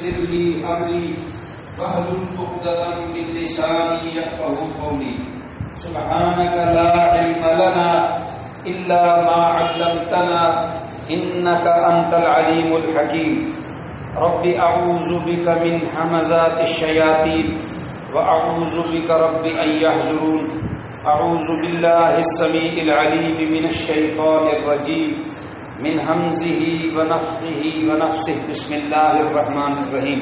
ويسر لي أمري واحلل عقدة من لساني يفقهوا قولي سبحانك لا علم لنا إلا ما علمتنا إنك أنت العليم الحكيم رب أعوذ بك من همزات الشياطين وأعوذ بك رب أن يحضرون أعوذ بالله السميع العليم من الشيطان الرجيم من همزه ونفخه ونفسه بسم الله الرحمن الرحيم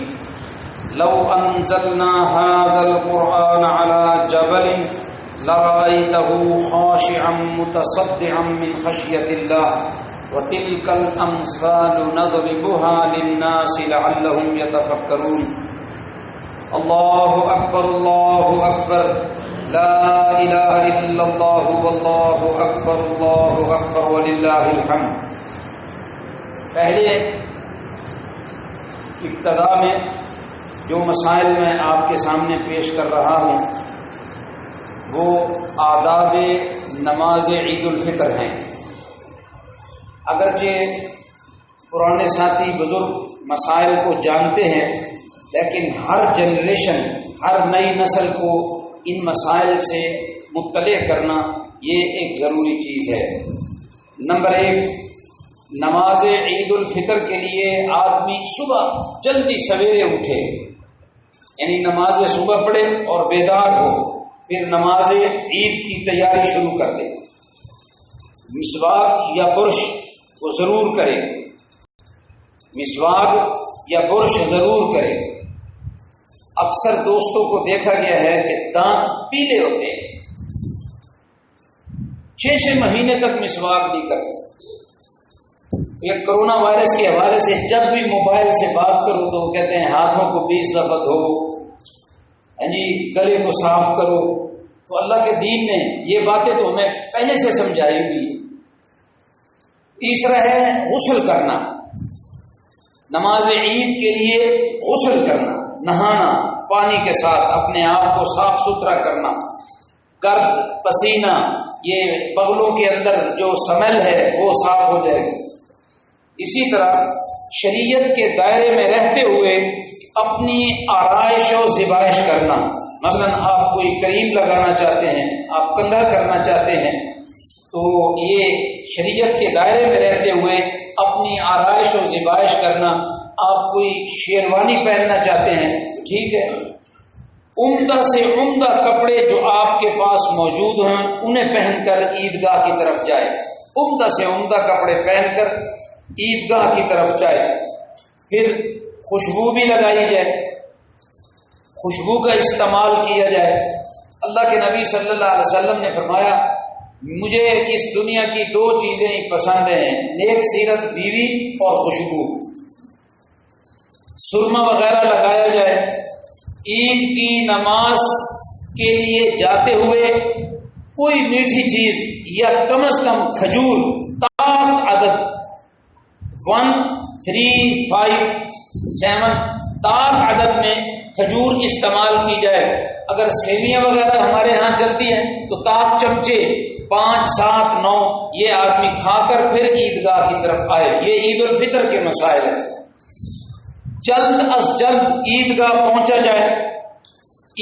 لو أنزلنا هذا القرآن على جبل لرأيته خاشعا متصدعا من خشية الله وتلك الأمثال نضربها للناس لعلهم يتفكرون الله أكبر لا إله إلا الله والله أكبر وللہ الحمد۔ پہلے ابتدا میں جو مسائل میں آپ کے سامنے پیش کر رہا ہوں وہ آداب نماز عید الفطر ہیں۔ اگرچہ پرانے ساتھی بزرگ مسائل کو جانتے ہیں لیکن ہر جنریشن ہر نئی نسل کو ان مسائل سے مطلع کرنا یہ ایک ضروری چیز ہے۔ نمبر 1، نماز عید الفطر کے لیے آدمی صبح جلدی سویرے اٹھے، یعنی نماز صبح پڑھے اور بیدار ہو، پھر نماز عید کی تیاری شروع کر دے۔ مسواک یا برش وہ ضرور کرے، مسواک یا برش ضرور کرے۔ اکثر دوستوں کو دیکھا گیا ہے کہ دانت پیلے ہوتے ہیں، 6 مہینے تک مسواک نہیں کرتے۔ یہ کرونا وائرس کے حوالے سے جب بھی موبائل سے بات کرو تو کہتے ہیں ہاتھوں کو 20 دفعہ دھو، گلے کو صاف کرو۔ تو اللہ کے دین نے یہ باتیں تو ہمیں پہلے سے سمجھائی ہوئی۔ تیسرا ہے غسل کرنا، نماز عید کے لیے غسل کرنا، نہانا پانی کے ساتھ، اپنے آپ کو صاف ستھرا کرنا، گرد پسینہ یہ بغلوں کے اندر جو سمیل ہے وہ صاف ہو جائے گی۔ اسی طرح شریعت کے دائرے میں رہتے ہوئے اپنی آرائش و زیبائش کرنا، مثلا آپ کوئی کریم لگانا چاہتے ہیں، آپ کنگھا کرنا چاہتے ہیں تو یہ شریعت کے دائرے میں رہتے ہوئے اپنی آرائش و زیبائش کرنا۔ آپ کوئی شیروانی پہننا چاہتے ہیں تو ٹھیک ہے، عمدہ سے عمدہ کپڑے جو آپ کے پاس موجود ہیں انہیں پہن کر عیدگاہ کی طرف جائے، عمدہ سے عمدہ کپڑے پہن کر عیدگاہ کی طرف جائے۔ پھر خوشبو بھی لگائی جائے، خوشبو کا استعمال کیا جائے۔ اللہ کے نبی صلی اللہ علیہ وسلم نے فرمایا مجھے اس دنیا کی 2 چیزیں ہی پسند ہیں، نیک سیرت بیوی اور خوشبو۔ سرما وغیرہ لگایا جائے۔ عید کی نماز کے لیے جاتے ہوئے کوئی میٹھی چیز یا کم از کم کھجور تاک عدد 1 3 5 7 تاک عدد میں کھجور استعمال کی جائے۔ اگر سیویاں وغیرہ ہمارے ہاں چلتی ہیں تو تاک چمچے 5 7 9 یہ آدمی کھا کر پھر عیدگاہ کی طرف آئے۔ یہ عید الفطر کے مسائل ہیں۔ جلد از جلد عیدگاہ پہنچا جائے۔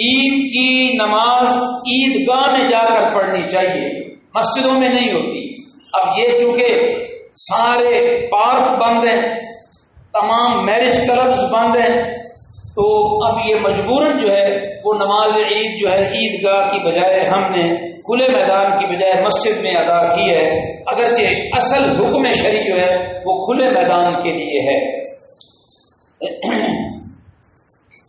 عید کی نماز عیدگاہ میں جا کر پڑھنی چاہیے، مسجدوں میں نہیں ہوتی۔ اب یہ چونکہ سارے پارک بند ہیں، تمام میرج کلبز بند ہیں، تو اب یہ مجبوراً جو ہے وہ نماز عید جو ہے عیدگاہ کی بجائے ہم نے کھلے میدان کی بجائے مسجد میں ادا کی ہے، اگرچہ اصل حکم شرعی جو ہے وہ کھلے میدان کے لیے ہے۔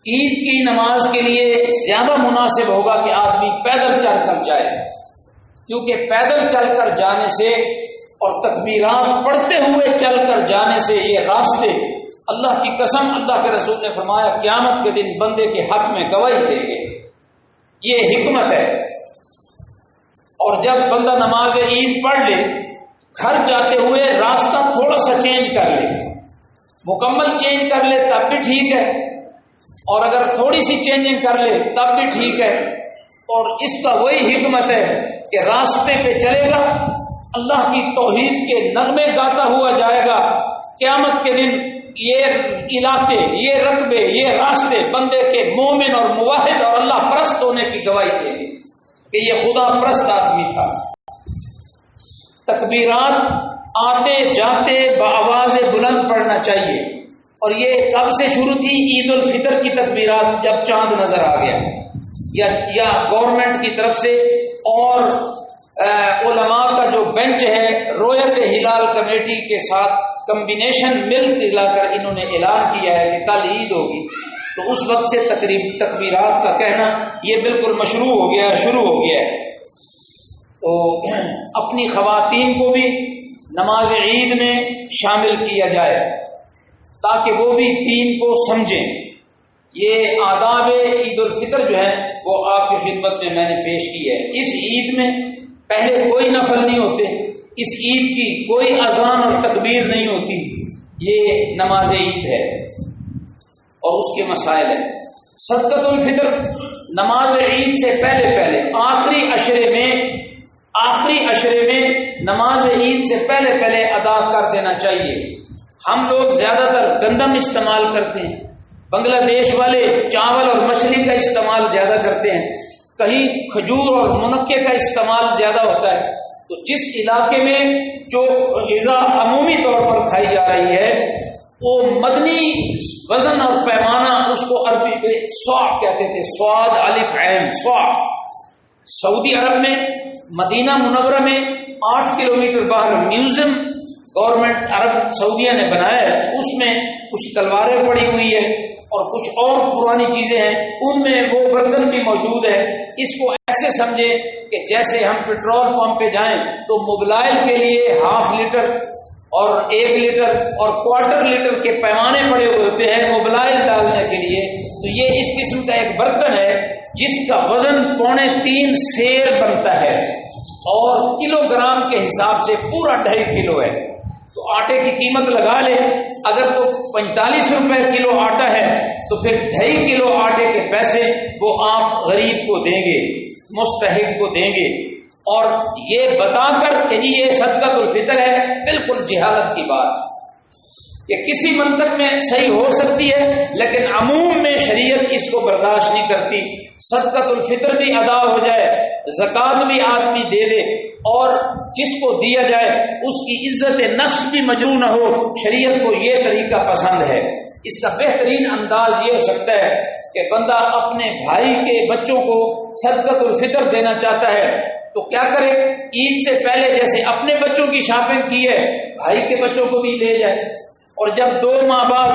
عید کی نماز کے لیے زیادہ مناسب ہوگا کہ آدمی پیدل چل کر جائے، کیونکہ پیدل چل کر جانے سے اور تکبیرات پڑھتے ہوئے چل کر جانے سے یہ راستے اللہ کی قسم اللہ کے رسول نے فرمایا قیامت کے دن بندے کے حق میں گواہی دیں گے، یہ حکمت ہے۔ اور جب بندہ نماز عید پڑھ لے، گھر جاتے ہوئے راستہ تھوڑا سا چینج کر لے، مکمل چینج کر لے تب بھی ٹھیک ہے، اور اگر تھوڑی سی چینجنگ کر لے تب بھی ٹھیک ہے۔ اور اس کا وہی حکمت ہے کہ راستے پہ چلے گا، اللہ کی توحید کے نغمے گاتا ہوا جائے گا، قیامت کے دن یہ علاقے، یہ رقبے، یہ راستے بندے کے مومن اور موحد اور اللہ پرست ہونے کی گواہی دیں گے کہ یہ خدا پرست آدمی تھا۔ تکبیرات آتے جاتے بآواز بلند پڑھنا چاہیے، اور یہ کب سے شروع تھی؟ عید الفطر کی تکبیرات جب چاند نظر آ گیا، یا گورنمنٹ کی طرف سے اور علماء کا جو بینچ ہے رویت ہلال کمیٹی کے ساتھ کمبینیشن مل ملا کر انہوں نے اعلان کیا ہے کہ کل عید ہوگی، تو اس وقت سے تکبیرات کا کہنا یہ بالکل مشروع ہو گیا، شروع ہو گیا ہے۔ تو اپنی خواتین کو بھی نماز عید میں شامل کیا جائے تاکہ وہ بھی دین کو سمجھیں۔ یہ آداب عید الفطر جو ہے وہ آپ کی خدمت میں نے پیش کی ہے۔ اس عید میں پہلے کوئی نفل نہیں ہوتے، اس عید کی کوئی اذان اور تکبیر نہیں ہوتی، یہ نماز عید ہے اور اس کے مسائل ہیں۔ صدقۃ الفطر نماز عید سے پہلے آخری عشرے میں نماز عید سے پہلے ادا کر دینا چاہیے۔ ہم لوگ زیادہ تر گندم استعمال کرتے ہیں، بنگلہ دیش والے چاول اور مچھلی کا استعمال زیادہ کرتے ہیں، کہیں کھجور اور منقے کا استعمال زیادہ ہوتا ہے۔ تو جس علاقے میں جو غذا عمومی طور پر کھائی جا رہی ہے وہ مدنی وزن اور پیمانہ، اس کو عربی میں صاع کہتے تھے، صاد الف عین صاع۔ سعودی عرب میں مدینہ منورہ میں 8 کلومیٹر باہر میوزیم گورنمنٹ عرب سعودیہ نے بنایا ہے، اس میں کچھ تلواریں پڑی ہوئی ہے اور کچھ اور پرانی چیزیں ہیں، ان میں وہ برتن بھی موجود ہے۔ اس کو ایسے سمجھے کہ جیسے ہم پیٹرول پمپ پہ جائیں تو موبلائل کے لیے 1/2 لیٹر اور 1 لیٹر اور 1/4 لیٹر کے پیمانے پڑے ہوئے ہوتے ہیں موبلائل ڈالنے کے لیے، تو یہ اس قسم کا ایک برتن ہے جس کا وزن 3.25 سیر بنتا ہے اور کلو گرام کے حساب سے پورا 2.5 کلو ہے۔ تو آٹے کی قیمت لگا لے، اگر تو 45 روپے کلو آٹا ہے تو پھر 2.5 کلو آٹے کے پیسے وہ آپ غریب کو دیں گے، مستحق کو دیں گے، اور یہ بتا کر کہ جی یہ صدقۃ الفطر ہے، بالکل جہالت کی بات۔ یہ کسی منطق میں صحیح ہو سکتی ہے لیکن عموم میں شریعت اس کو برداشت نہیں کرتی۔ صدقۃ الفطر بھی ادا ہو جائے، زکوٰۃ بھی آدمی دے دے، اور جس کو دیا جائے اس کی عزت نفس بھی مجروح نہ ہو، شریعت کو یہ طریقہ پسند ہے۔ اس کا بہترین انداز یہ ہو سکتا ہے کہ بندہ اپنے بھائی کے بچوں کو صدقۃ الفطر دینا چاہتا ہے تو کیا کرے، عید سے پہلے جیسے اپنے بچوں کی شاپنگ کی ہے بھائی کے بچوں کو بھی لے جائے، اور جب 2 ماہ بعد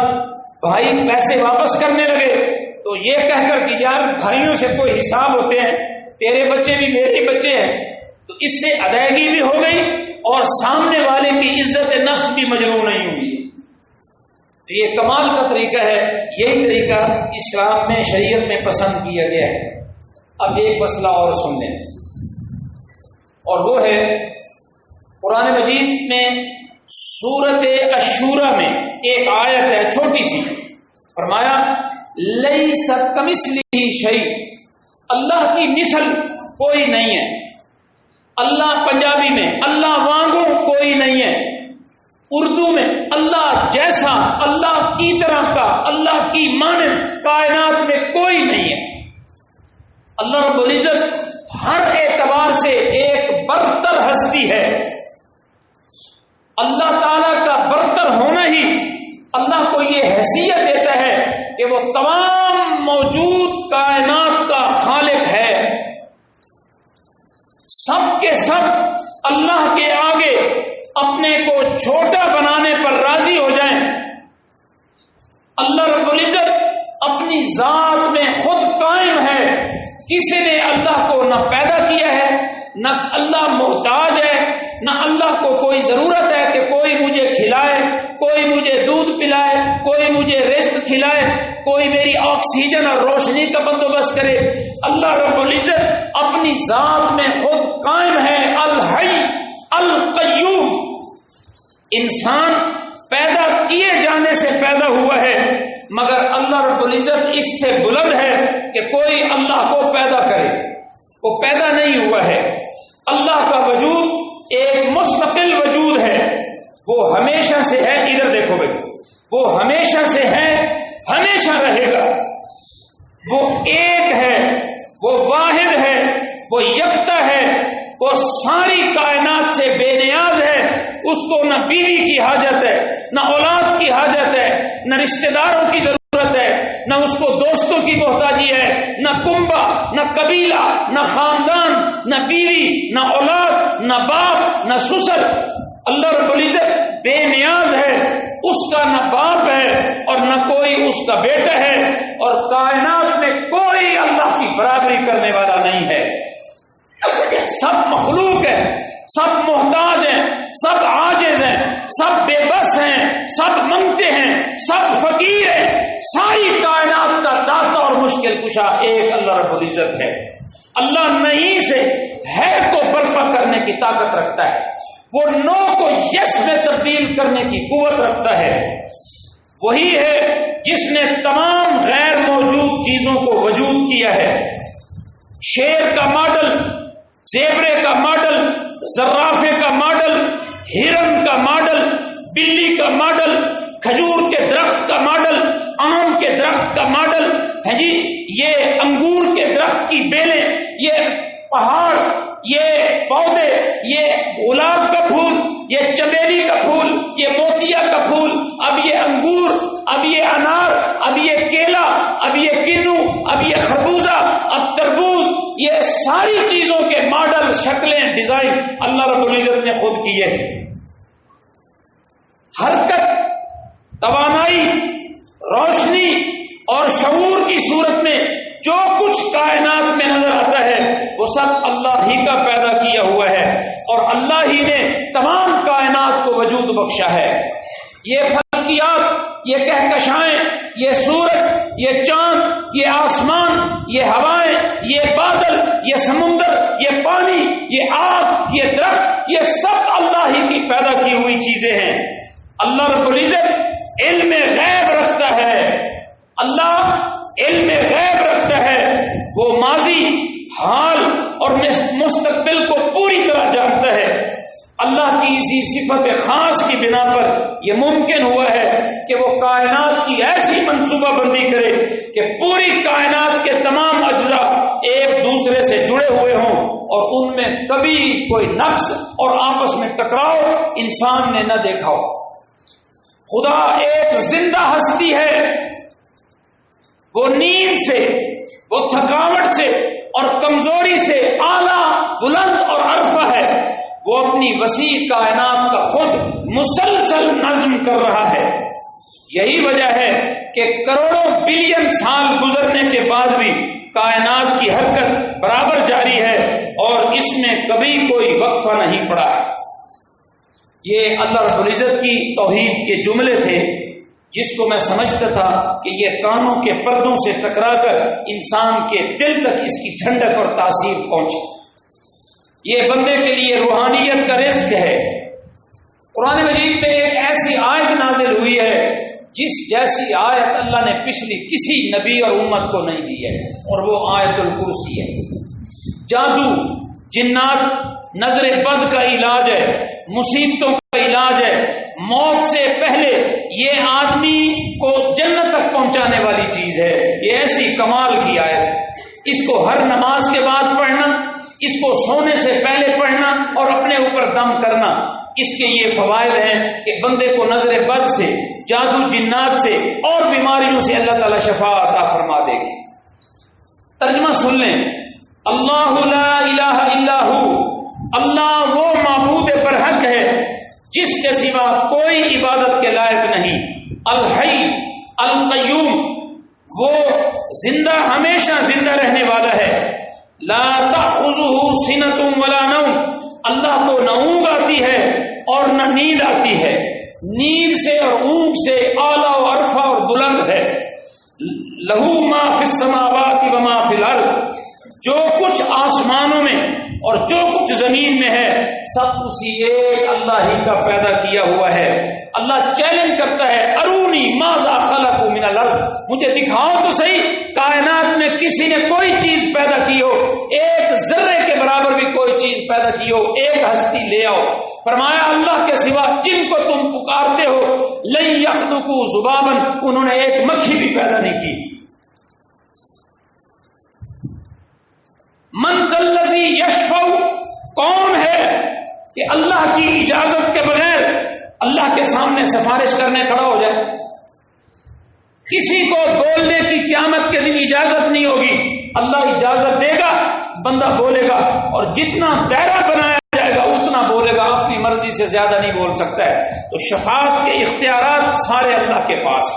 بھائی پیسے واپس کرنے لگے تو یہ کہہ کر کہ یار بھائیوں سے کوئی حساب ہوتے ہیں، تیرے بچے بھی میرے بچے ہیں، تو اس سے ادائیگی بھی ہو گئی اور سامنے والے کی عزت نفس بھی مجروح نہیں ہوئی۔ تو یہ کمال کا طریقہ ہے، یہی طریقہ اسلام میں شریعت میں پسند کیا گیا ہے۔ اب ایک مسئلہ اور سن لیں، اور وہ ہے قرآن مجید میں سورت الشورى میں ایک آیت ہے چھوٹی سی، فرمایا لیس کمثلہ شیء، اللہ کی مثل کوئی نہیں ہے۔ اللہ پنجابی میں اللہ وانگو کوئی نہیں ہے، اردو میں اللہ جیسا، اللہ کی طرح کا، اللہ کی مانند کائنات میں کوئی نہیں ہے۔ اللہ رب العزت ہر اعتبار سے ایک برتر ہستی ہے۔ اللہ تعالیٰ کا برتر ہونا ہی اللہ کو یہ حیثیت دیتا ہے کہ وہ تمام موجود کائنات کا خالق ہے۔ سب کے سب اللہ کے آگے اپنے کو چھوٹا بنانے پر راضی ہو جائیں۔ اللہ رب العزت اپنی ذات میں خود قائم ہے، کسی نے اللہ کو نہ پیدا کیا ہے، نہ اللہ محتاج ہے، نہ اللہ کو کوئی ضرورت ہے کہ کوئی مجھے کھلائے، کوئی مجھے دودھ پلائے، کوئی مجھے رزق کھلائے، کوئی میری آکسیجن اور روشنی کا بندوبست کرے۔ اللہ رب العزت اپنی ذات میں خود قائم ہے، الحی القیوم۔ انسان پیدا کیے جانے سے پیدا ہوا ہے، مگر اللہ رب العزت اس سے بلند ہے کہ کوئی اللہ کو پیدا کرے، وہ پیدا نہیں ہوا ہے۔ اللہ کا وجود ایک مستقل وجود ہے، وہ ہمیشہ سے ہے۔ ادھر دیکھو بھائی، وہ ہمیشہ سے ہے، ہمیشہ رہے گا، وہ ایک ہے، وہ واحد ہے، وہ یکتا ہے، وہ ساری کائنات سے بے نیاز ہے، اس کو نہ بیوی کی حاجت ہے، نہ اولاد کی حاجت ہے، نہ رشتہ داروں کی ضرورت ہے، نہ اس کو دوستوں کی محتاجی ہے، نہ کنبہ، نہ قبیلہ، نہ خاندان، نہ بیوی، نہ اولاد، نہ باپ، نہ سسر۔ اللہ رب العزت بے نیاز ہے، اس کا نہ باپ ہے اور نہ کوئی اس کا بیٹا ہے، اور کائنات میں کوئی اللہ کی برابری کرنے والا نہیں ہے۔ سب مخلوق ہیں، سب محتاج ہیں، سب عاجز ہیں، سب بے بس ہیں، سب منگتے ہیں، سب فقیر ہیں۔ ساری کائنات کا داتا اور مشکل کشا ایک اللہ رب العزت ہے۔ اللہ نہیں سے ہے کو برپا کرنے کی طاقت رکھتا ہے، وہ نو کو یس میں تبدیل کرنے کی قوت رکھتا ہے۔ وہی ہے جس نے تمام غیر موجود چیزوں کو وجود کیا ہے۔ شیر کا ماڈل، زیبرے کا ماڈل، زرافے کا ماڈل، ہرن کا ماڈل، بلی کا ماڈل، کھجور کے درخت کا ماڈل، آم کے درخت کا ماڈل ہے جی، یہ انگور کے درخت کی بیلیں، یہ پہاڑ، یہ پودے، یہ گلاب کا پھول، یہ چمیلی کا پھول، یہ موتیا کا پھول، اب یہ انگور، اب یہ انار، اب یہ کیلا، اب یہ کنو، اب یہ خربوزہ، اب تربوز، یہ ساری چیزوں کے ماڈل، شکلیں، ڈیزائن اللہ رب العزت نے خود کیے ہیں۔ حرکت، توانائی، روشنی اور شعور کی صورت میں جو کچھ کائنات میں نظر آتا ہے وہ سب اللہ ہی کا پیدا کیا ہوا ہے، اور اللہ ہی نے تمام کائنات کو وجود بخشا ہے۔ یہ فلکیات، یہ کہکشائیں، یہ سورج، یہ چاند، یہ آسمان، یہ ہوائیں، یہ بادل، یہ سمندر، یہ پانی، یہ آگ، یہ درخت، یہ سب اللہ ہی کی پیدا کی ہوئی چیزیں ہیں۔ اللہ رب العزت علم غیب رکھتا ہے، اللہ علم غیب رکھتا ہے، وہ ماضی، حال اور مستقبل کو پوری طرح جانتا ہے۔ اللہ کی اسی صفت خاص کی بنا پر یہ ممکن ہوا ہے کہ وہ کائنات کی ایسی منصوبہ بندی کرے کہ پوری کائنات کے تمام اجزاء ایک دوسرے سے جڑے ہوئے ہوں اور ان میں کبھی کوئی نقص اور آپس میں ٹکراؤ انسان نے نہ دیکھا ہو۔ خدا ایک زندہ ہستی ہے، وہ نیند سے، وہ تھکاوٹ سے اور کمزوری سے اعلیٰ، بلند اور عرفہ ہے۔ وہ اپنی وسیع کائنات کا خود مسلسل نظم کر رہا ہے۔ یہی وجہ ہے کہ کروڑوں بلین سال گزرنے کے بعد بھی کائنات کی حرکت برابر جاری ہے اور اس میں کبھی کوئی وقفہ نہیں پڑا۔ یہ اللہ رب العزت کی توحید کے جملے تھے جس کو میں سمجھتا تھا کہ یہ کانوں کے پردوں سے ٹکرا کر انسان کے دل تک اس کی جھنڈک اور تاثیر پہنچی۔ یہ بندے کے لیے روحانیت کا رزق ہے۔ قرآن مجید میں ایک ایسی آیت نازل ہوئی ہے جس جیسی آیت اللہ نے پچھلی کسی نبی اور امت کو نہیں دی ہے، اور وہ آیت الکرسی ہے۔ جادو، جنات، نظر بد کا علاج ہے، مصیبتوں کا علاج ہے، موت سے پہلے یہ آدمی کو جنت تک پہنچانے والی چیز ہے۔ یہ ایسی کمال کی آیت، اس کو ہر نماز کے بعد پڑھنا، اس کو سونے سے پہلے پڑھنا اور اپنے اوپر دم کرنا، اس کے یہ فوائد ہیں کہ بندے کو نظر بد سے، جادو جنات سے اور بیماریوں سے اللہ تعالی شفا عطا فرما دے گی۔ ترجمہ سن لیں، اللہ لا الہ الا ہو، اللہ وہ معبود برحق ہے جس کے سوا کوئی عبادت کے لائق نہیں۔ الحی القیوم، وہ زندہ، ہمیشہ زندہ رہنے والا ہے۔ لا تأخذہ سنۃ ولا نوم، اللہ کو نہ اونگ آتی ہے اور نہ نیند آتی ہے۔ نیند سے اور اونگ سے اعلیٰ و عرفہ اور بلند ہے۔ لہ ما فی السماوات و ما فی الارض، جو کچھ آسمانوں میں اور جو کچھ زمین میں ہے سب اسی ایک اللہ ہی کا پیدا کیا ہوا ہے۔ اللہ چیلنج کرتا ہے ارونی ماذا خلقوا من الارض، مجھے دکھاؤ تو صحیح کائنات میں کسی نے کوئی چیز پیدا کی ہو، ایک ذرے کے برابر بھی کوئی چیز پیدا کی ہو، ایک ہستی لے آؤ۔ فرمایا اللہ کے سوا جن کو تم پکارتے ہو لن یخلقوا ذبابا، انہوں نے ایک مکھی بھی پیدا نہیں کی۔ من ذا الذی یشفع، کون ہے کہ اللہ کی اجازت کے بغیر اللہ کے سامنے سفارش کرنے کھڑا ہو جائے؟ کسی کو بولنے کی قیامت کے دن اجازت نہیں ہوگی، اللہ اجازت دے گا بندہ بولے گا، اور جتنا دائرہ بنایا جائے گا اتنا بولے گا، اپنی مرضی سے زیادہ نہیں بول سکتا ہے۔ تو شفاعت کے اختیارات سارے اللہ کے پاس۔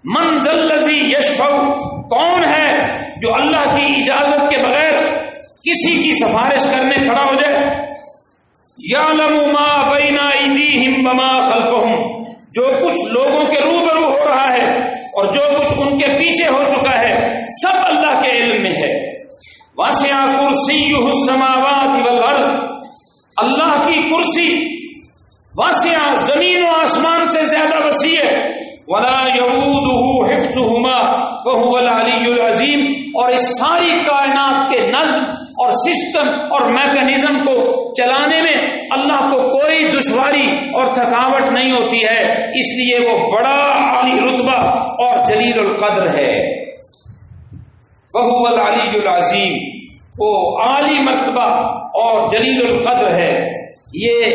من ذا الذی یشفع، کون ہے جو اللہ کی اجازت کے بغیر کسی کی سفارش کرنے کھڑا ہو جائے؟ یعلم ما بین ایدیہم وما خلفہم، جو کچھ لوگوں کے روبرو ہو رہا ہے اور جو کچھ ان کے پیچھے ہو چکا ہے سب اللہ کے علم میں ہے۔ وسع کرسیہ السماوات والارض، اللہ کی کرسی واسع، زمین و آسمان سے زیادہ وسیع ہے۔ ولا یعودہ حفظہما وہو العلی العظیم، اور اس ساری کائنات کے نظم اور سسٹم اور میکانزم کو چلانے میں اللہ کو کوئی دشواری اور تھکاوٹ نہیں ہوتی ہے، اس لیے وہ بڑا عالی رتبہ اور جلیل القدر ہے۔ وہو العلی العظیم، وہ عالی مرتبہ اور جلیل القدر ہے۔ یہ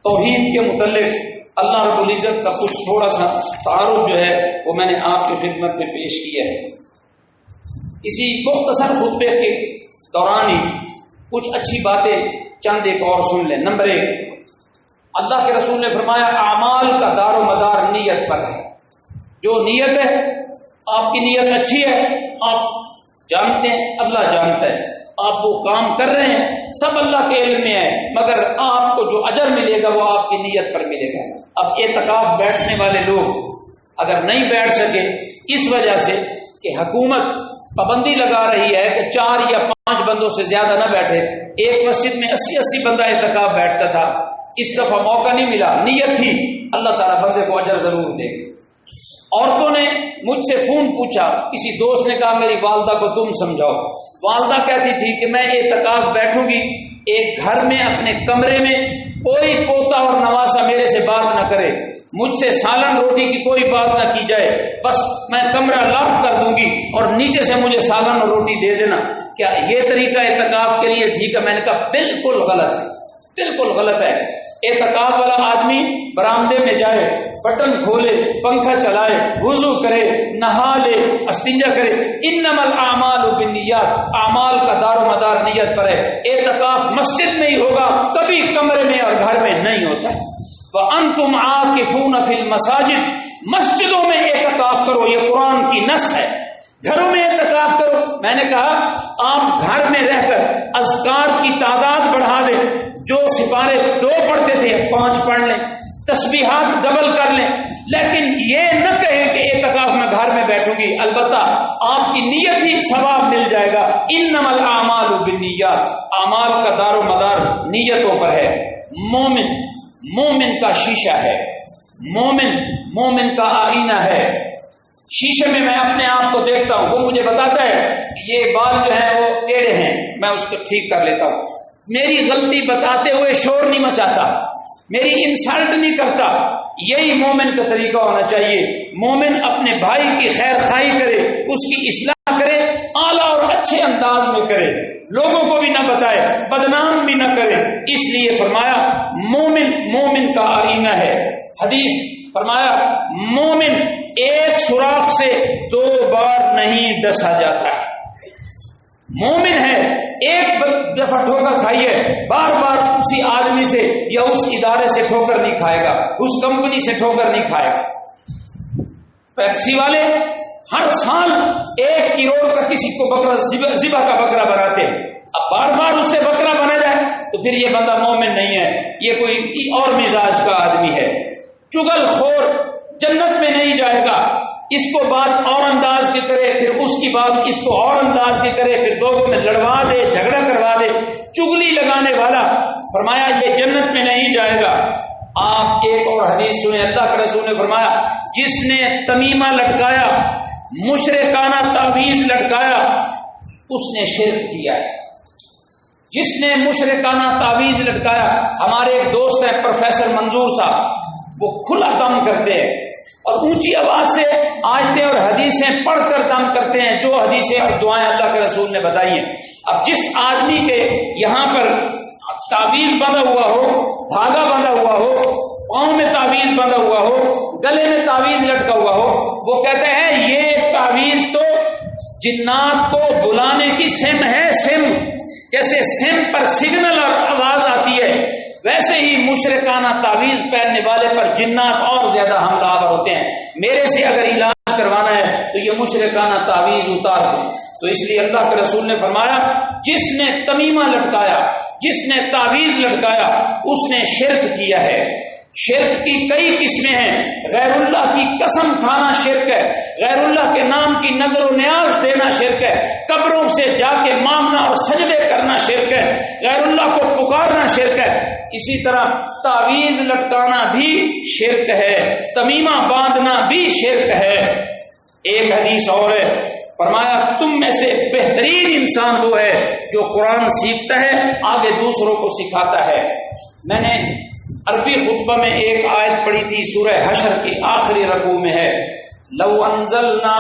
توحید کے متعلق اللہ رب العزت کا کچھ تھوڑا سا تعارف جو ہے وہ میں نے آپ کی خدمت میں پیش کیا ہے۔ اسی مختصر خطبے کے دوران ہی کچھ اچھی باتیں چند ایک اور سن لیں۔ نمبر 1، اللہ کے رسول نے فرمایا اعمال کا دار و مدار نیت پر ہے۔ جو نیت ہے، آپ کی نیت اچھی ہے، آپ جانتے ہیں اللہ جانتا ہے، آپ وہ کام کر رہے ہیں سب اللہ کے علم میں ہے، مگر آپ کو جو اجر ملے گا وہ آپ کی نیت پر ملے گا۔ اب اعتکاف بیٹھنے والے لوگ اگر نہیں بیٹھ سکے اس وجہ سے کہ حکومت پابندی لگا رہی ہے کہ 4 یا 5 بندوں سے زیادہ نہ بیٹھے، ایک مسجد میں 80 بندہ اعتکاف بیٹھتا تھا، اس دفعہ موقع نہیں ملا، نیت تھی، اللہ تعالیٰ بندے کو اجر ضرور دے گا۔ عورتوں نے مجھ سے فون پوچھا، کسی دوست نے کہا میری والدہ کو تم سمجھاؤ۔ والدہ کہتی تھی کہ میں اعتکاف بیٹھوں گی، ایک گھر میں اپنے کمرے میں کوئی پوتا اور نواسا میرے سے بات نہ کرے، مجھ سے سالن روٹی کی کوئی بات نہ کی جائے، بس میں کمرہ لاک کر دوں گی اور نیچے سے مجھے سالن اور روٹی دے دینا۔ کیا یہ طریقہ اعتکاف کے لیے ٹھیک ہے؟ میں نے کہا بالکل غلط ہے، بالکل غلط ہے۔ اعتکاف والا آدمی برآمدے میں جائے، بٹن کھولے، پنکھا چلائے، وضو کرے، نہا لے، استنجا کرے۔ انما الاعمال بالنیات، اعمال کا دار و مدار نیت پر ہے۔ اعتکاف مسجد میں ہی ہوگا، کبھی کمرے میں اور گھر میں نہیں ہوتا ہے۔ وانتم عاکفون فی المساجد، مسجدوں میں اعتکاف کرو، یہ قرآن کی نص ہے۔ گھروں میں اعتکاف کرو، میں نے کہا آپ گھر میں رہ کر اذکار کی تعداد بڑھا دیں، جو سپارے 2 پڑھتے تھے 5 پڑھ لیں، تسبیحات ڈبل کر لیں، لیکن یہ نہ کہیں کہ اعتکاف میں گھر میں بیٹھوں گی۔ البتہ آپ کی نیت ہی ثواب مل جائے گا۔ انما الاعمال بالنیات، اعمال کا دار و مدار نیتوں پر ہے۔ مومن کا شیشہ ہے، مومن کا آئینہ ہے۔ شیشے میں اپنے آپ کو دیکھتا ہوں، وہ مجھے بتاتا ہے کہ یہ بال جو ہیں وہ ٹیڑھے ہیں، میں اس کو ٹھیک کر لیتا ہوں۔ میری غلطی بتاتے ہوئے شور نہیں مچاتا، میری انسلٹ نہیں کرتا۔ یہی مومن کا طریقہ ہونا چاہیے۔ مومن اپنے بھائی کی خیر خواہی کرے، اس کی اصلاح کرے، اعلیٰ اور اچھے انداز میں کرے، لوگوں کو بھی نہ بتائے، بدنام بھی نہ کرے۔ اس لیے فرمایا مومن کا آئینہ ہے۔ حدیث فرمایا مومن ایک سوراخ سے 2 بار نہیں ڈسا جاتا ہے۔ مومن ہے، ایک دفعہ ٹھوکر کھائیے، بار بار اسی آدمی سے یا اس ادارے سے ٹھوکر نہیں کھائے گا، اس کمپنی سے ٹھوکر نہیں کھائے گا۔ پیپسی والے ہر سال 1 کروڑ کا کسی کو بکرا ذبح کا بکرا بناتے ہیں، اب بار بار اس سے بکرا بنا جائے تو پھر یہ بندہ مومن نہیں ہے، یہ کوئی اور مزاج کا آدمی ہے۔ چگل خور جنت میں نہیں جائے گا، اس کو بات اور انداز کی کرے، پھر اس کی بات اس کو اور انداز کی کرے، پھر دونوں میں لڑوا دے، جھگڑا کروا دے، چگلی لگانے والا، فرمایا یہ جنت میں نہیں جائے گا۔ آپ ایک اور حدیث سنیں، اللہ کے رسول نے فرمایا جس نے تمیمہ لٹکایا، مشرکانہ تعویذ لٹکایا، اس نے شرک کیا ہے۔ جس نے مشرکانہ تعویذ لٹکایا، ہمارے ایک دوست ہیں پروفیسر منظور صاحب، وہ کھلا دم کرتے ہیں اور اونچی آواز سے آیتیں اور حدیثیں پڑھ کر دم کرتے ہیں، جو حدیثیں اور دعائیں اللہ کے رسول نے بتائی ہیں۔ اب جس آدمی کے یہاں پر تعویذ بندھا ہوا ہو، دھاگا بندھا ہوا ہو، پاؤں میں تعویذ بندھا ہوا ہو، گلے میں تعویذ لٹکا ہوا ہو، وہ کہتے ہیں یہ تعویذ تو جنات کو بلانے کی سم ہے، سم، جیسے سم پر سگنل اور آواز آتی ہے، ویسے ہی مشرکانہ تعویذ پہننے والے پر جنات اور زیادہ حملہ آور ہوتے ہیں۔ میرے سے اگر علاج کروانا ہے تو یہ مشرکانہ تعویذ اتار دیں۔ تو اس لیے اللہ کے رسول نے فرمایا جس نے تمیمہ لٹکایا، جس نے تعویذ لٹکایا، اس نے شرک کیا ہے۔ شرک کی کئی قسمیں ہیں، غیر اللہ کی قسم کھانا شرک ہے، غیر اللہ کے نام کی نظر و نیاز دینا شرک ہے، قبروں سے جا کے مانگنا اور سجدے کرنا شرک ہے، غیر اللہ کو پکارنا شرک ہے۔ اسی طرح تعویذ لٹکانا بھی شرک ہے، تمیمہ باندھنا بھی شرک ہے۔ ایک حدیث اور ہے، فرمایا تم میں سے بہترین انسان وہ ہے جو قرآن سیکھتا ہے، آگے دوسروں کو سکھاتا ہے۔ میں نے عربی خطبہ میں ایک آیت پڑھی تھی، سورہ حشر کی آخری رکوع میں ہے، لو انزلنا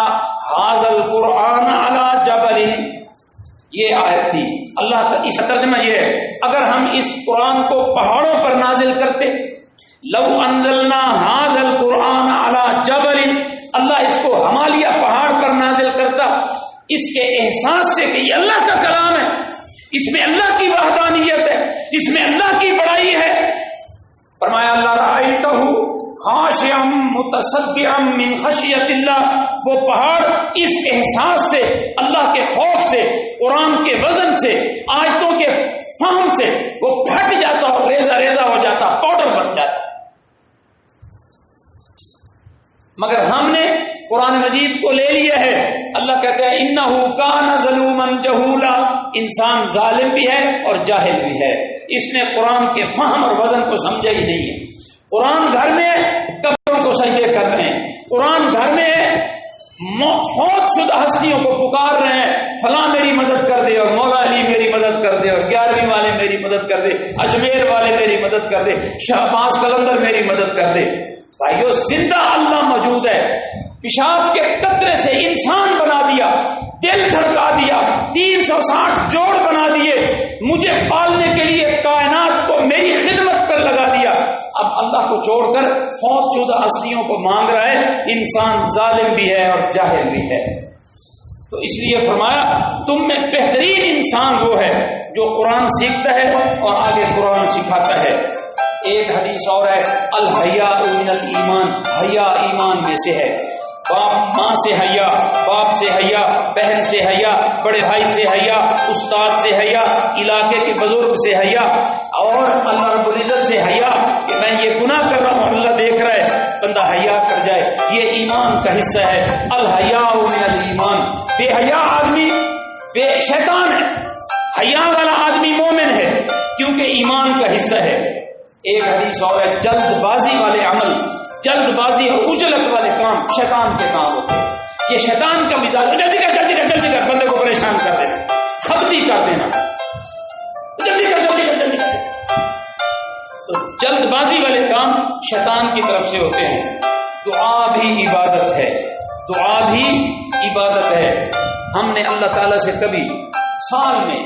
ھذا القرآن علی جبل، یہ آیت تھی۔ اللہ کا اس کا ترجمہ یہ ہے اگر ہم اس قرآن کو پہاڑوں پر نازل کرتے، لو انزلنا ھذا القرآن علی جبل، اللہ اس کو ہمالیہ پہاڑ پر نازل کرتا، اس کے احساس سے کہ یہ اللہ کا کلام ہے، اس میں اللہ کی وحدانیت ہے، اس میں اللہ کی بڑائی ہے، فرمایا اللہ رأیتہ خاشعا متصدعا من خشیت اللہ، وہ پہاڑ اس احساس سے، اللہ کے خوف سے، قرآن کے وزن سے، آیتوں کے فہم سے وہ پھٹ جاتا اور ریزہ ریزہ ہو جاتا، پاؤڈر بن جاتا۔ مگر ہم نے قرآن مجید کو لے لیا ہے، اللہ کہتا ہے انہ کان ظلوما جہولا، انسان ظالم بھی ہے اور جاہل بھی ہے، اس نے قرآن کے فہم اور وزن کو سمجھا ہی نہیں ہے۔ قرآن گھر میں قبروں کو سجدے کر رہے ہیں، قرآن گھر میں فوت شدہ ہستیوں کو پکار رہے ہیں، فلاں میری مدد کر دے، اور مولا علی میری مدد کر دے، اور 11ویں والے میری مدد کر دے، اجمیر والے میری مدد کر دے، شہباز قلندر میری مدد کر دے۔ بھائیو زندہ اللہ موجود ہے، پیشاب کے قطرے سے انسان بنا دیا، دل دھڑکا دیا، 360 جوڑ بنا دیے، مجھے پالنے کے لیے کائنات کو میری خدمت پر لگا دیا، اب اللہ کو چھوڑ کر فوت شدہ ہستیوں کو مانگ رہا ہے۔ انسان ظالم بھی ہے اور جاہل بھی ہے۔ تو اس لیے فرمایا تم میں بہترین انسان وہ ہے جو قرآن سیکھتا ہے اور آگے قرآن سکھاتا ہے۔ ایک حدیث اور ہے، الحیاء من الایمان، حیا ایمان میں سے ہے۔ باپ ماں سے حیا، باپ سے حیا، بہن سے حیا، بڑے بھائی سے حیا، استاد سے حیا، علاقے کے بزرگ سے حیا، اور اللہ رب العزت سے حیا کہ میں یہ گناہ کر رہا ہوں، اللہ دیکھ رہا ہے، بندہ حیا کر جائے، یہ ایمان کا حصہ ہے۔ الحیاء من الایمان، بے حیا آدمی بے شیطان ہے، حیا والا آدمی مومن ہے، کیونکہ ایمان کا حصہ ہے۔ ایک حدیث اور ہے، جلد بازی والے عمل، جلد بازی اور اجلت والے کام شیطان کے کام ہوتے ہیں۔ یہ شیطان کا مزاج، جلدی کر جلدی کر جلدی کر، بندے کو پریشان کر دینا، خبتی کر دینا، جلدی کر جلدی کر جلدی کر۔ تو جلد بازی والے کام شیطان کی طرف سے ہوتے ہیں۔ دعا بھی عبادت ہے، دعا بھی عبادت ہے۔ ہم نے اللہ تعالیٰ سے کبھی سال میں،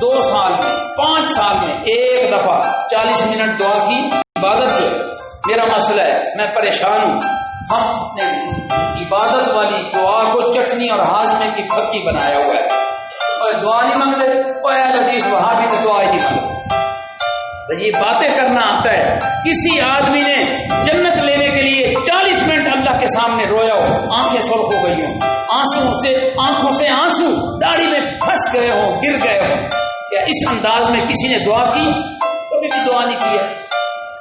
2 سال میں، 5 سال میں ایک دفعہ 40 منٹ دعا کی عبادت جو میرا مسئلہ ہے، میں پریشان ہوں، ہم اپنے عبادت والی دعا کو چٹنی اور ہاضمے کی پکی بنایا ہوا ہے، اور دعا نہیں مانگتے، اور حدیث وہاں بھی تو دعا ہی نہیں مانگتے۔ یہ باتیں کرنا آتا ہے۔ کسی آدمی نے جنت لینے کے لیے 40 منٹ اللہ کے سامنے رویا ہو، آنکھیں سرخ ہو گئی ہوں، آنکھوں سے آنسو داڑھی میں پھنس گئے ہوں، گر گئے ہوں، کیا اس انداز میں کسی نے دعا کی؟ کبھی بھی دعا نہیں کی ہے۔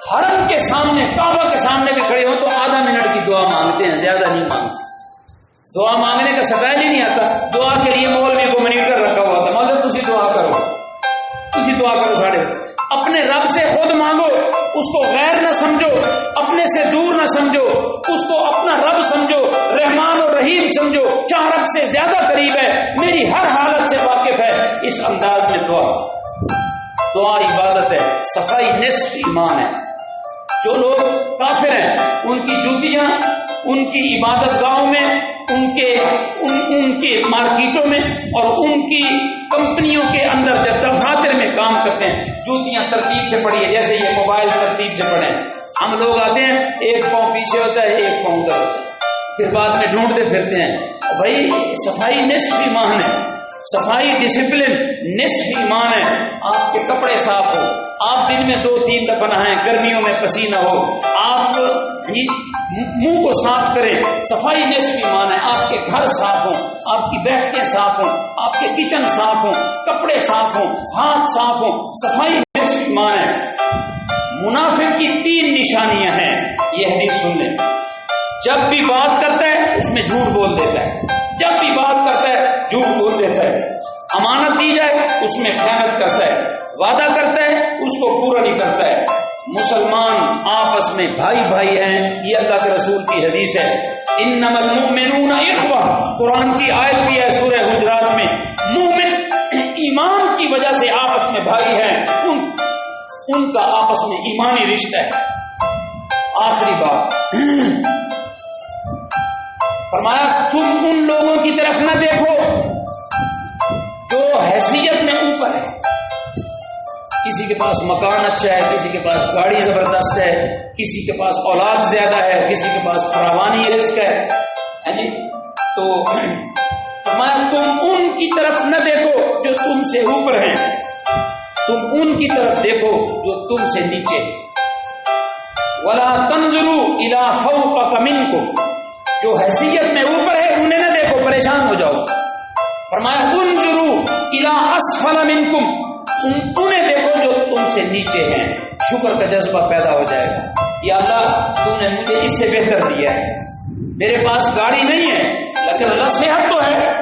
حرم کے سامنے، کعبہ کے سامنے بھی کھڑے ہو تو آدھا منٹ کی دعا مانگتے ہیں، زیادہ نہیں مانگتے۔ دعا مانگنے کا سٹائل ہی نہیں آتا. دعا کے لیے مولوی کو منیٹر رکھا ہوا تھا, مولوی تسی دعا کرو ساڑھے. اپنے رب سے خود مانگو, اس کو غیر نہ سمجھو, اپنے سے دور نہ سمجھو, اس کو اپنا رب سمجھو, رحمان و رحیم سمجھو, چاہ رب سے زیادہ قریب ہے, میری ہر حالت سے واقف ہے. اس انداز میں دعا عبادت ہے. صفائی نصف ایمان ہے. جو لوگ کافر ہیں ان کی جوتیاں ان کی عبادت گاہوں میں, ان کے مارکیٹوں میں اور ان کی کمپنیوں کے اندر جب دفاتر میں کام کرتے ہیں جوتیاں ترتیب سے پڑی ہے, جیسے یہ موبائل ترتیب سے پڑے. ہم لوگ آتے ہیں ایک پاؤں پیچھے ہوتا ہے ایک پاؤں ادھر ہوتا ہے, پھر بعد میں ڈھونڈتے پھرتے ہیں. بھائی صفائی نصف ایمان ہے, صفائی ڈسپلن نصف ایمان ہے. آپ کے کپڑے صاف ہو, آپ دن میں 2-3 دفعہ نہائیں, گرمیوں میں پسینہ ہو, آپ منہ کو صاف کریں, صفائی نصف ایمان ہے. آپ کے گھر صاف ہوں, آپ کی بیٹھکیں صاف ہوں, آپ کے کچن صاف ہوں, کپڑے صاف ہوں, ہاتھ صاف ہوں, صفائی نصف ایمان ہے. منافق کی 3 نشانیاں ہیں, یہ حدیث سن لیں. جب بھی بات کرتا ہے اس میں جھوٹ بول دیتا ہے, جب بھی بات کرتا ہے جھوٹ بول دیتا ہے. امانت دی جائے اس میں خیانت کرتا ہے, وعدہ کرتا ہے اس کو پورا نہیں کرتا ہے. مسلمان آپس میں بھائی بھائی ہیں, یہ اللہ کے رسول کی حدیث ہے. انما المؤمنون اخوہ, قرآن کی آیت بھی ہے سورہ حجرات میں. مومن ایمان کی وجہ سے آپس میں بھائی ہیں, ان کا آپس میں ایمانی رشتہ ہے. آخری بات فرمایا تم ان لوگوں کی طرف نہ دیکھو جو حیثیت میں اوپر ہے. کسی کے پاس مکان اچھا ہے, کسی کے پاس گاڑی زبردست ہے, کسی کے پاس اولاد زیادہ ہے, کسی کے پاس فراوانی رزق ہے. تو فرمایا تم ان کی طرف نہ دیکھو جو تم سے اوپر ہیں, تم ان کی طرف دیکھو جو تم سے نیچے. ولا تنظروا الى فوقك منكم, جو حیثیت میں اوپر ہے انہیں نہ دیکھو پریشان ہو جاؤ. فرمایا انظروا الى اسفل منكم, انہیں دیکھو جو تم سے نیچے ہیں. شکر کا جذبہ پیدا ہو جائے گا. یا اللہ تم نے مجھے اس سے بہتر دیا ہے, میرے پاس گاڑی نہیں ہے لیکن اللہ صحت تو ہے,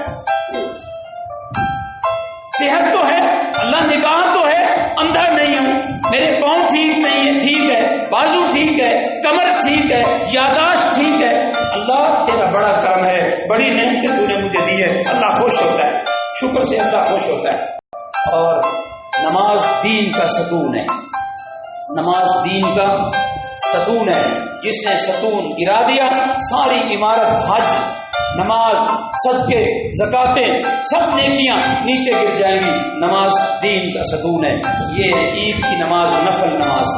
صحت تو ہے, اللہ نگاہ تو ہے, اندھا نہیں ہوں, میرے پاؤں ٹھیک نہیں ہے, ٹھیک ہے, بازو ٹھیک ہے, کمر ٹھیک ہے, یاداشت ٹھیک ہے. اللہ تیرا بڑا کرم ہے, بڑی نعمت تو نے مجھے دی ہے. اللہ خوش ہوتا ہے, شکر سے اللہ خوش ہوتا ہے. اور نماز دین کا ستون ہے, نماز دین کا ستون ہے. جس نے ستون گرا دیا ساری عمارت, حج, نماز, صدقے, زکاتیں, سب نیکیاں نیچے گر جائیں گی. نماز دین کا ستون ہے. یہ عید کی نماز نفل نماز,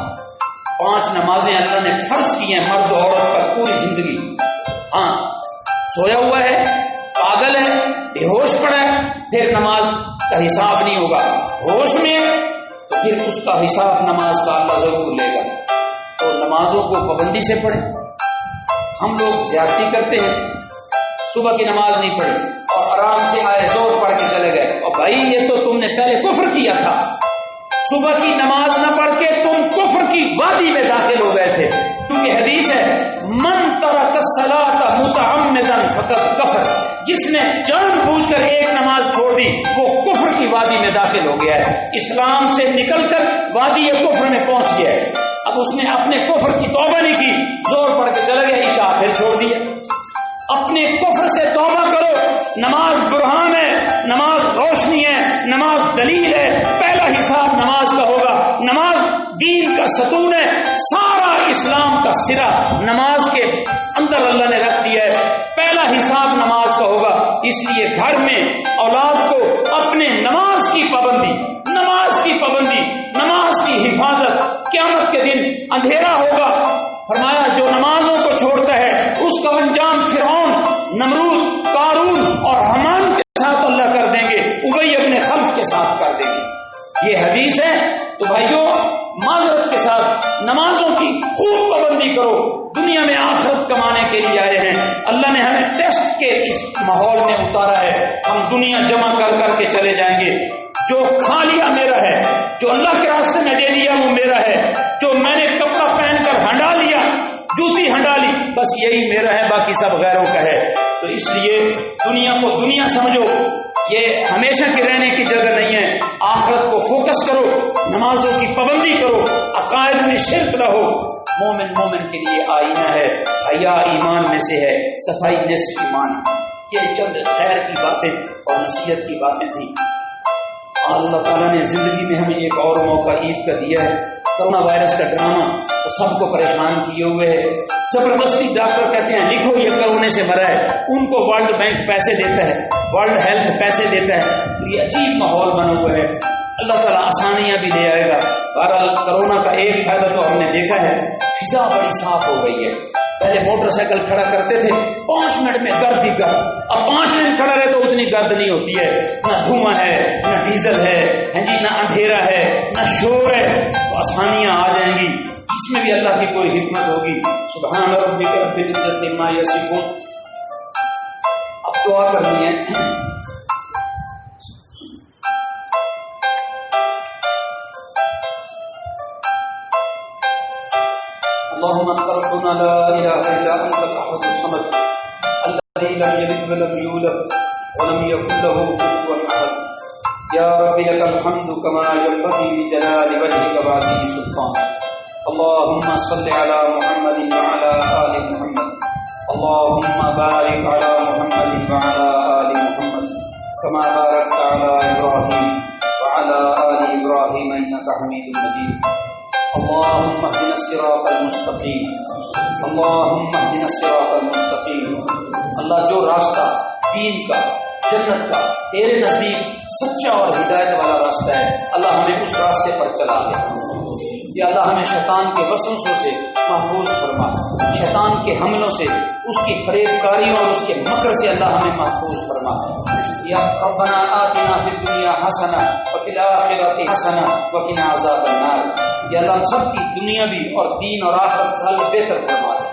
5 نمازیں اللہ نے فرض کی ہیں مرد و عورت پر پوری زندگی. ہاں سویا ہوا ہے, پاگل ہے, بے ہوش پڑا ہے, پھر نماز کا حساب نہیں ہوگا. ہوش میں تو پھر اس کا حساب نماز کا اللہ ضرور لے گا. تو نمازوں کو پابندی سے پڑھیں. ہم لوگ زیادتی کرتے ہیں, صبح کی نماز نہیں پڑھی اور آرام سے آئے زور پڑھ کے چلے گئے. اور بھائی یہ تو تم نے پہلے کفر کیا تھا, صبح کی نماز نہ پڑھ کے تم کفر کی وادی میں داخل ہو گئے تھے. کیونکہ حدیث ہے من ترک الصلاۃ متعمدا فقد کفر, جس نے جان بوجھ کر ایک نماز چھوڑ دی وہ کفر کی وادی میں داخل ہو گیا ہے. اسلام سے نکل کر وادی کفر میں پہنچ گیا ہے. اب اس نے اپنے کفر کی توبہ نہیں کی, زور پڑھ کے چلا گیا, عشاء پھر چھوڑ دیا. اپنے کفر سے توبہ کرو. نماز برہان ہے, نماز روشنی ہے, نماز دلیل ہے. پہلا حساب نماز کا ہوگا. نماز دین کا ستون ہے. سارا اسلام کا سرا نماز کے اندر اللہ نے رکھ دیا ہے. پہلا حساب نماز کا ہوگا. اس لیے گھر میں اولاد کو اپنے نماز کی پابندی, نماز کی پابندی, نماز کی حفاظت. قیامت کے دن اندھیرا ہوگا. فرمایا جو نمازوں کو چھوڑتا ہے اس کا انجام فرعون, نمرود, قارون اور حمان کے ساتھ اللہ کر دیں گے, ابی اپنے خلق کے ساتھ کر دیں گے. یہ حدیث ہے. تو بھائیو معذرت کے ساتھ نمازوں کی خوب پابندی کرو. دنیا میں آخرت کمانے کے لیے آئے ہیں. اللہ نے ہمیں ٹیسٹ کے اس ماحول میں اتارا ہے. ہم دنیا جمع کر کر کے چلے جائیں گے. جو کھا لیا میرا ہے, جو اللہ کے راستے میں دے دیا وہ میرا ہے, جو میں نے کپڑا پہن کر ہنڈا لیا جوتی ہنڈالی، بس یہی میرا ہے، باقی سب غیروں کا ہے۔ تو اس لیے دنیا کو دنیا سمجھو، یہ ہمیشہ کے رہنے کی جگہ نہیں ہے۔ آخرت کو فوکس کرو، نمازوں کی پابندی کرو، عقائد میں شرک نہ ہو۔ مومن کے لیے آئینہ ہے، حیا ایمان میں سے ہے، صفائی نصف ایمان۔ یہ چند خیر کی باتیں اور نصیحت کی باتیں تھیں۔ اللہ تعالیٰ نے زندگی میں ہمیں ایک اور موقع عید کا دیا ہے۔ کرونا وائرس کا ڈرامہ تو سب کو پریشان کیے ہوئے ہے۔ زبردستی ڈاکٹر کہتے ہیں لکھو یہ کرونے سے مرا ہے، ان کو ورلڈ بینک پیسے دیتا ہے، ورلڈ ہیلتھ پیسے دیتا ہے۔ یہ عجیب ماحول بنا ہوا ہے۔ اللہ تعالیٰ آسانیاں بھی لے آئے گا۔ بہرحال کرونا کا ایک فائدہ تو ہم نے دیکھا ہے، فضا بڑی صاف ہو گئی ہے۔ پہلے موٹر سائیکل کھڑا کرتے تھے 5 منٹ میں گرد ہی گرد، اب 5 منٹ کھڑا رہے تو اتنی گرد نہیں ہوتی ہے، نہ دھواں ہے، نہ ڈیزل ہے جی، نہ اندھیرا ہے، نہ شور ہے، تو آسانیاں آ جائیں گی۔ اس میں بھی اللہ کی کوئی حکمت ہوگی۔ سبحان ربک رب العزت عما یصفون۔ اب دعا کرنی ہے۔ اللهم انت ربنا لا اله الا انت الاحد الصمد الذي لم يلد ولم يولد ولم يكن له كفوا احد يا رب لك الحمد كما ينبغي لجلال وجهك وعظيم سلطانك اللهم صل على محمد وعلى ال محمد اللهم بارك على محمد وعلى ال محمد كما باركت على ابراهيم وعلى ال ابراهيم انك حميد مجيد اللهم اهدنا الصراط المستقيم اللهم اهدنا الصراط المستقيم۔ اللہ جو راستہ دین کا، جنت کا، تیرے نزدیک سچا اور ہدایت والا راستہ ہے، اللہ ہمیں اس راستے پر چلا دے۔ یا اللہ ہمیں شیطان کے وسوسوں سے محفوظ فرما، شیطان کے حملوں سے، اس کی فریب کاریوں اور اس کے مکر سے اللہ ہمیں محفوظ فرما۔ یا ربنا آتنا فی الدنیا حسنہ وفی الآخرۃ حسنہ وقنا عذاب النار۔ یا اللہ ہم سب کی دنیا بھی اور دین اور آخرت سال بہتر فرما دے۔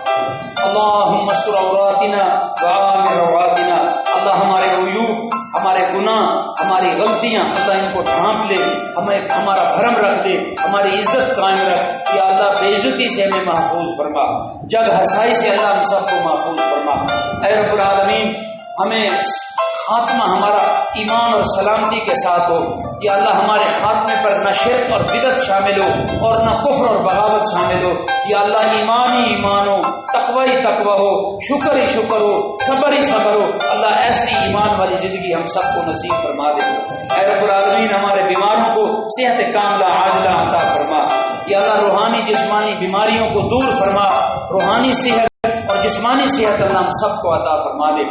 اللہم استر عوراتنا وآمن رواتنا۔ اللہ ہمارے عیوب، ہمارے گناہ، ہماری غلطیاں، اللہ ان کو ڈھانپ لے، ہمارا بھرم رکھ دے، ہماری عزت قائم رکھ۔ یا اللہ بے عزتی سے ہمیں محفوظ فرما، جگ ہنسائی سے اللہ ہم سب کو محفوظ فرما۔ اے رب العالمین ہمیں خاتمہ ہمارا ایمان اور سلامتی کے ساتھ ہو۔ یا اللہ ہمارے خاتمے پر نہ شرک اور بدعت شامل ہو اور نہ کفر اور بغاوت شامل ہو۔ یا اللہ ایمان ہی ایمان ہو، تقوی ہی تقوی ہو، شکر ہی شکر ہو، صبر ہی صبر ہو۔ اللہ ایسی ایمان والی زندگی ہم سب کو نصیب فرما دے۔ اے رب العالمین ہمارے بیماروں کو صحت کاملہ عاجلہ عطا فرما۔ یا اللہ روحانی جسمانی بیماریوں کو دور فرما، روحانی صحت اور جسمانی صحت اللہ ہم سب کو عطا فرما دے۔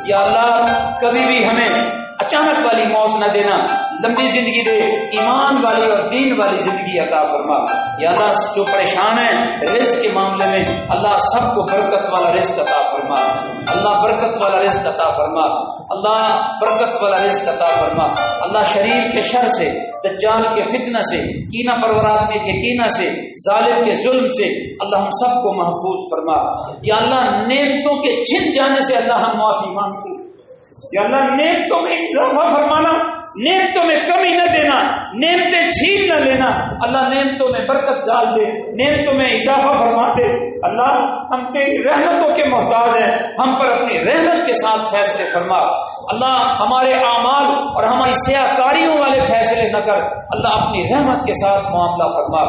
یا اللہ کبھی بھی ہمیں اچانک والی موت نہ دینا، لمبی زندگی دے، ایمان والی اور دین والی زندگی عطا فرما۔ یا اللہ جو پریشان ہیں رزق کے معاملے میں، اللہ سب کو برکت والا رزق عطا فرما، اللہ برکت والا رزق عطا فرما، اللہ برکت والا رزق عطا فرما۔ اللہ شریر کے شر سے، دجال کے فتنہ سے، کینہ پرور آدمی کے کینہ سے، ظالم کے ظلم سے اللہ ہم سب کو محفوظ فرما۔ یا اللہ نعمتوں کے چھن جانے سے اللہ ہم معافی مانگتے۔ یا اللہ نعمتوں میں اضافہ فرمانا، نعمتوں میں کمی نہ دینا، نعمتیں چھین نہ لینا۔ اللہ نعمتوں میں برکت ڈال دے، نعمتوں میں اضافہ فرما دے۔ اللہ ہم تیری رحمتوں کے محتاج ہیں، ہم پر اپنی رحمت کے ساتھ فیصلے فرما۔ اللہ ہمارے اعمال اور ہماری سیاہ کاریوں والے فیصلے نہ کر، اللہ اپنی رحمت کے ساتھ معاملہ فرما۔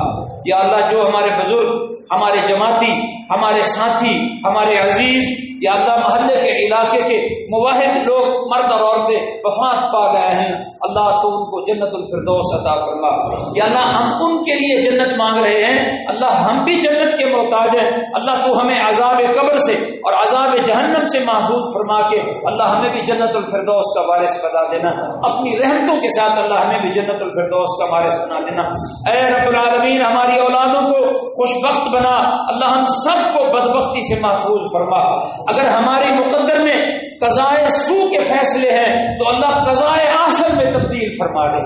یا اللہ جو ہمارے بزرگ، ہمارے جماعتی، ہمارے ساتھی، ہمارے عزیز، یا اللہ محلے کے علاقے کے موحد لوگ مرد اور عورتیں وفات پا گئے ہیں، اللہ تو ان کو جنت الفردوس عطا فرما۔ یا اللہ ہم ان کے لیے جنت مانگ رہے ہیں، اللہ ہم بھی جنت کے محتاج ہیں، اللہ تو ہمیں عذاب قبر سے اور عذاب جہنم سے محفوظ فرما کے اللہ ہمیں بھی جنت الفردوس کا وارث بنا دینا، اپنی رحمتوں کے ساتھ اللہ ہمیں بھی جنت الفردوس کا وارث بنا دینا۔ اے رب العالمین ہماری اولادوں کو خوش بخت بنا، اللہ ہم سب کو بدبختی سے محفوظ فرما۔ اگر ہماری مقدر میں قضائے سو کے فیصلے ہیں تو اللہ قضائے احسن میں تبدیل فرما دے،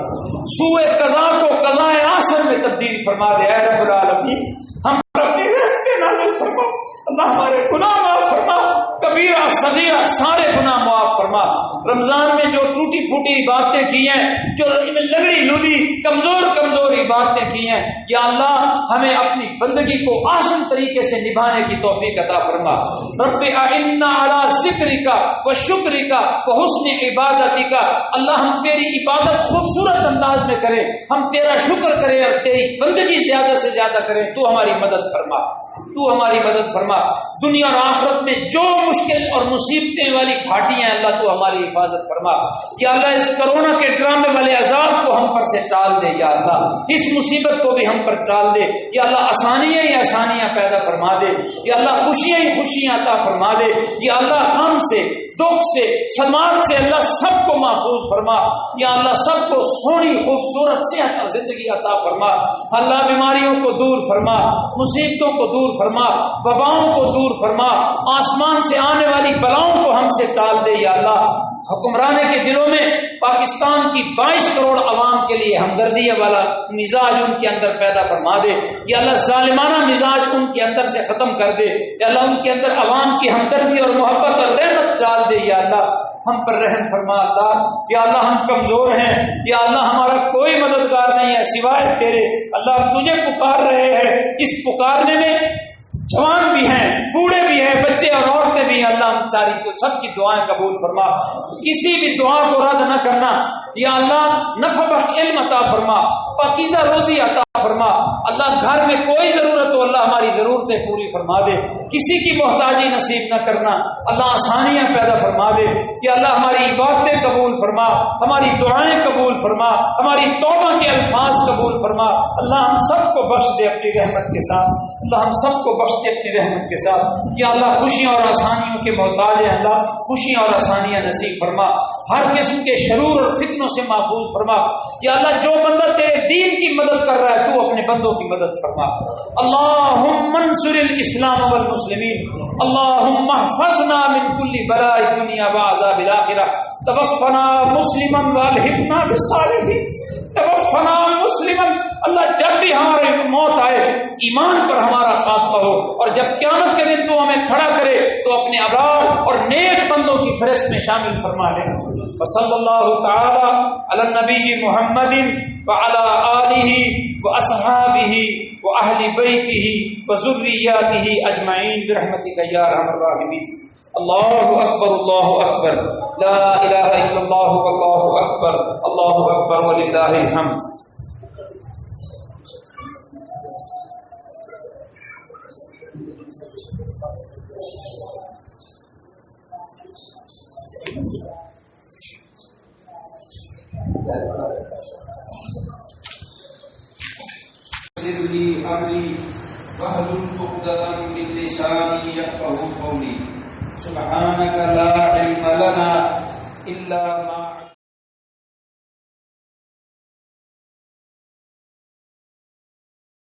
سوء قضا کو قضائے احسن میں تبدیل فرما دے۔ اے رب العالمین ہم پر اپنی رحمتیں نازل فرما، اللہ ہمارے گناہ معاف فرما، کبیرہ صغیرہ سارے گناہ معاف فرما۔ رمضان میں جو ٹوٹی پھوٹی عبادتیں کی ہیں، جو لگڑی لولی کمزور عبادتیں کی ہیں، یا اللہ ہمیں اپنی بندگی کو آسان طریقے سے نبھانے کی توفیق عطا فرما۔ رب اعنا علی ذکرک و شکرک و حسن عبادتک، اللہ ہم تیری عبادت خوبصورت انداز میں کریں، ہم تیرا شکر کریں اور تیری بندگی زیادہ سے زیادہ کریں۔ تو ہماری مدد فرما، تو ہماری مدد فرما۔ دنیا اور آخرت میں جو مشکل اور مصیبتیں والی گھاٹیاں اللہ تو ہماری حفاظت فرما۔ یا اللہ اس کرونا کے ڈرامے والے عذاب کو ہم پر سے ٹال دے، یا اللہ اس مصیبت کو بھی ہم پر ٹال دے، یا اللہ آسانیاں ہی آسانیاں پیدا فرما دے، یا اللہ خوشیاں ہی خوشیاں عطا فرما دے، یا اللہ غم سے، دکھ سے، صدمات سے اللہ سب کو محفوظ فرما، یا اللہ سب کو سونی خوبصورت صحت اور زندگی عطا فرما۔ اللہ بیماریوں کو دور فرما، مصیبتوں کو دور فرما، وباؤں کو دور فرما، آسمان سے آنے والی بلاؤں کو ہم سے ٹال دے، یا اللہ حکمرانے کے دلوں میں پاکستان کی 22 کروڑ عوام کے لیے ہمدردی والا مزاج ان کے اندر پیدا فرما دے، یا اللہ ظالمانہ مزاج ان کے اندر سے ختم کر دے، یا اللہ ان کے اندر عوام کی ہمدردی اور محبت اور رحمت ڈال دے، یا اللہ ہم پر رحم فرما اللہ۔ یا اللہ ہم کمزور ہیں، یا اللہ ہمارا کوئی مددگار نہیں ہے سوائے تیرے، اللہ ہم تجھے پکار رہے ہیں، اس پکارنے میں جوان بھی ہیں، بوڑھے بھی ہیں، بچے اور عورتیں بھی ہیں، اللہ ہم ساری کو سب کی دعائیں قبول فرما، کسی بھی دعا کو رد نہ کرنا، یا اللہ نفع بخش علم عطا فرما، پاکیزہ روزی عطا فرما، اللہ گھر میں کوئی ضرورت ہو اللہ ہماری ضرورتیں پوری فرما دے، کسی کی محتاجی نصیب نہ کرنا، اللہ آسانیاں پیدا فرما دے، یا اللہ ہماری عبادتیں قبول فرما، ہماری دعائیں قبول فرما، ہماری توبہ کے الفاظ قبول فرما، اللہ ہم سب کو بخش دے اپنی رحمت کے ساتھ، اللہ ہم سب کو بخش دے اپنی رحمت کے ساتھ، یا اللہ خوشیاں اور آسانیوں کے محتاج ہیں، اللہ خوشیاں اور آسانیاں نصیب فرما، ہر قسم کے شرور اور فتنوں سے محفوظ فرما، یا اللہ جو بندہ تیرے دین کی مدد کر رہا ہے تو اپنے بندوں کی مدد فرما۔ اللہم انصر الاسلام والمسلمین، اللہم احفظنا من کل بلاء الدنیا وعذاب الآخرہ، توفنا مسلما والحقنا بالصالحین، توفنا مسلما، اللہ جب بھی ہماری موت آئے ایمان پر ہمارا خاتمہ ہو، اور جب قیامت کے دن تو ہمیں کھڑا کرے تو اپنے ابرار اور نیک بندوں کی فہرست میں شامل فرما لے۔ وصلی اللہ تعالی علی النبی محمد وعلی آلہ واصحابہ واہل بیتہ وذریاتہ اجمعین برحمتک یا ارحم الراحمین۔ اللہ اکبر لا الہ الا اللہ واللہ اکبر وللہ الحمد۔ سرلی امری واحلل عقدۃ من لسانی یفقهوا قولی۔ سبحانک لا علم لنا الا ما